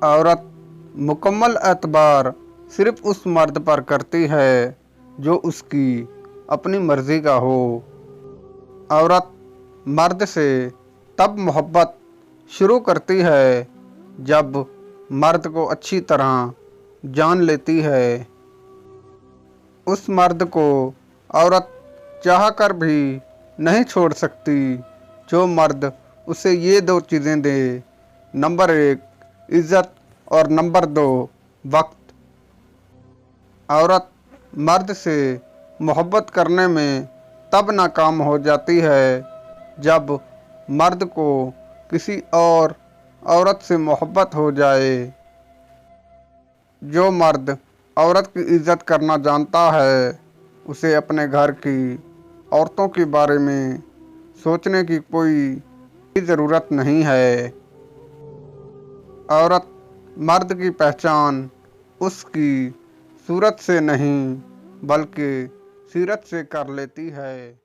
औरत मुकम्मल एतबार सिर्फ उस मर्द पर करती है जो उसकी अपनी मर्जी का हो। औरत मर्द से तब मोहब्बत शुरू करती है जब मर्द को अच्छी तरह जान लेती है। उस मर्द को औरत चाह कर भी नहीं छोड़ सकती जो मर्द उसे ये दो चीज़ें दे। नंबर 1 इज़्ज़त और नंबर 2 वक्त। औरत मर्द से मोहब्बत करने में तब नाकाम हो जाती है जब मर्द को किसी और औरत से मोहब्बत हो जाए। जो मर्द औरत की इज़्ज़त करना जानता है उसे अपने घर की औरतों के बारे में सोचने की कोई ज़रूरत नहीं है। औरत मर्द की पहचान उसकी सूरत से नहीं बल्कि सीरत से कर लेती है।